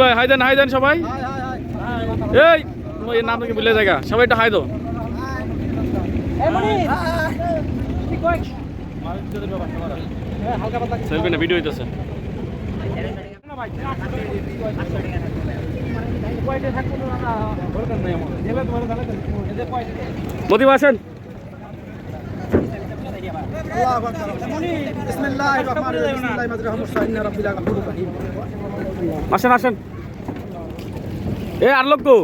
ভাই হাই দেন সবাই। এই তোমার নাম থেকে ভুলে জায়গা, সবাই একটু হাই দো। সেলফি না ভিডিও হইতেছে। মতিব আসেন। আসেন আসেন। এ আর লোক তো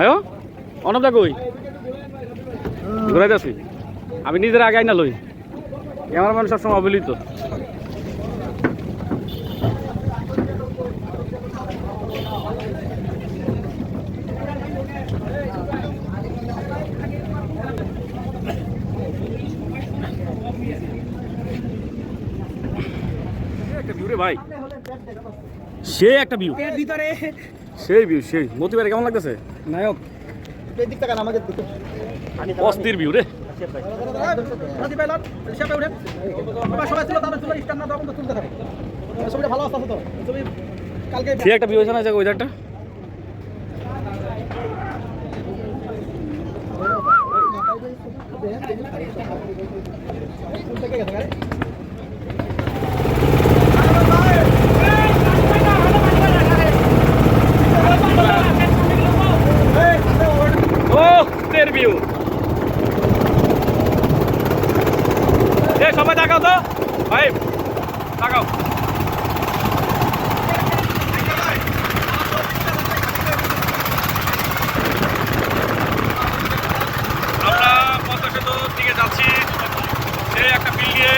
আয়ো অনবদা কই ঘুরাইতে আছি। আমি নিজের আগে না লই, ক্যামেরাম্যান সবসময় অবহেলিত। ভাই সেই একটা ভিউ, সেই ভিউ, সেই মতিবারে কেমন লাগতেছে নায়ক? অস্থির ভিউ রে। সে একটা ভিউ হয়েছে না ওয়েদারটা। ভিউ সবাই তাকাও তো ভাই, তাকাও। আমরা পদ্মা সেতুর দিকে যাচ্ছি, সেই একটা ফিল নিয়ে।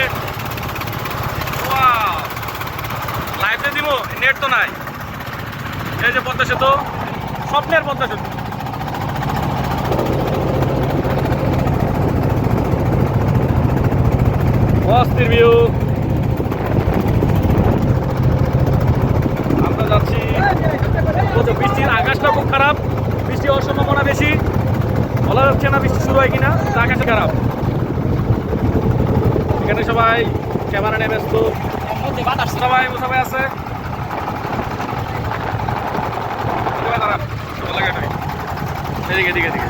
লাইভে দিব, নেট তো নাই। এই যে পদ্মা সেতু, স্বপ্নের পদ্মা সেতু। অস্থির ভিউ। আমরা যাচ্ছি, বৃষ্টির আকাশটা খুব খারাপ, বৃষ্টি হওয়ার সম্ভাবনা বেশি। বলা যাচ্ছে না বৃষ্টি শুরু হয় কিনা, আকাশে খারাপ। এখানে সবাই ক্যামেরা নিয়ে ব্যস্ত, সবাই সবাই আছে। এদিকে এদিকে এদিকে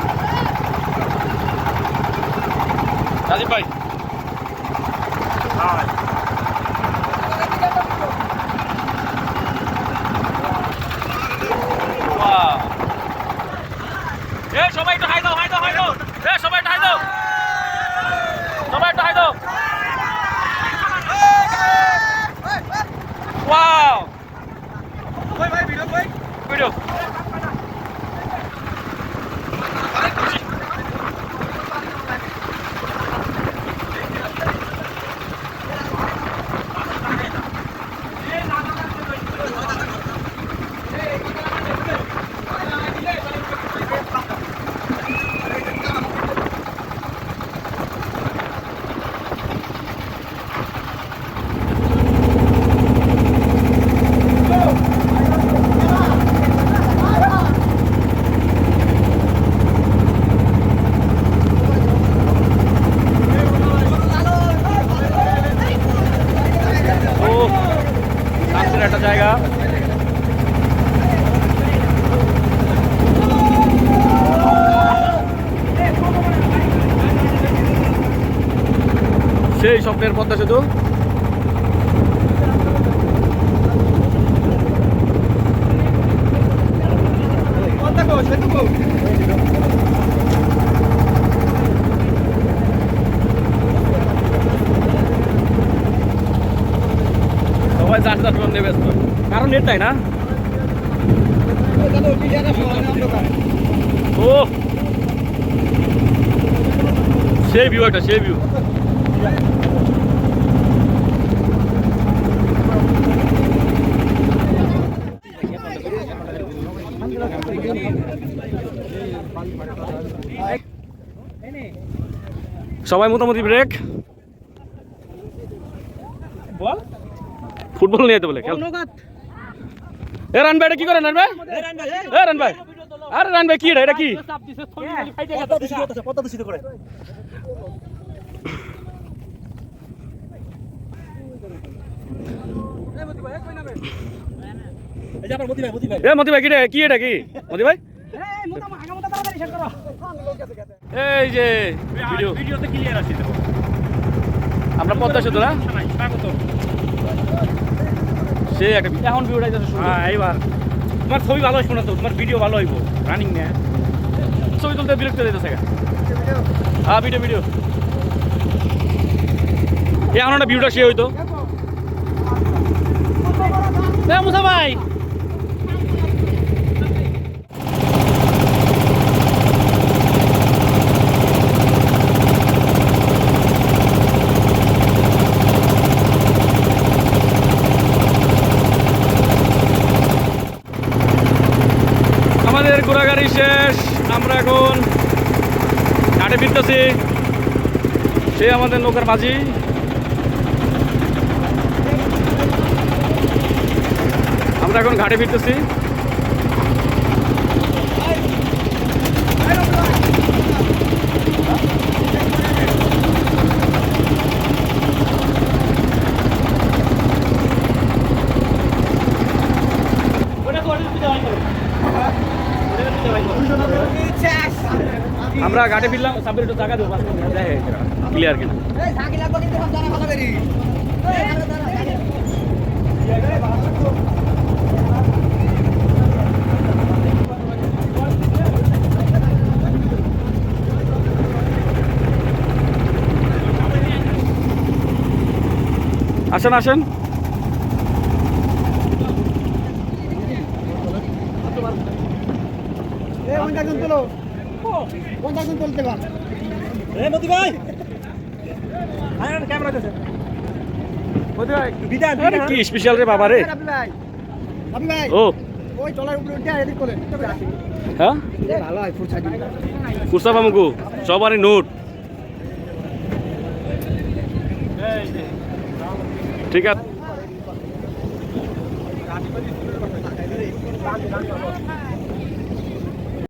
রাজীব ভাই। সবাই একটু হাই দাও, হাই দাও, হাই দাও। সবাই একটু হাই দাও, সবাই একটু হাই দাও। ওয়াও, কই ভাই ভিডিও, কই ভিডিও। একটা জায়গা, সেই স্বপ্নের পদ্মা সেতু। সবাই চাষ ফোন নিয়ে ব্যস্ত, কারণ নেট তাই না। ও সেই ভিউ, একটা সেই ভিউ। সবাই মোটামুটি ব্রেক। বল ফুটবল নিয়ে যেতে বলে খেল। এ রান ভাই কি করেন? রান ভাই, এ রান ভাই আরে রান ভাই কি এটা কি পদ্মা দূষিত করে এই যে আপনার মতি ভাই এ মতি ভাই কি এটা কি মতি ভাই এই যে ভিডিওতে ক্লিয়ার আছে দেখো আমরা পদ্মা সেতু না স্বাগত সে একটা এখন ভিউটা যাচ্ছে হ্যাঁ এইবার তোমার ছবি ভালো হইব না তো তোমার ভিডিও ভালো হইব রানিং না ছবি তুলতে বিরক্ত দিতেছে হ্যাঁ ভিডিও এখন একটা ভিউটা সে হইতো মুসা ভাই আমাদের ঘোরাঘুরি শেষ আমরা এখন ঘাটে ফিরতেছি সে আমাদের নৌকার মাঝি আমরা এখন ঘাটে ফিরতেছি আমরা ঘাটে ফিরলাম সাবির একটু টাকা দেবো দেখে ক্লিয়ার কিনা আসেন আসেন মতি ভাই ক্যামেরা আছে আরে কি স্পেশাল রে বাবা রে ও হ্যাঁ কুরসা বামুকু সবারই নোট ঠিক আছে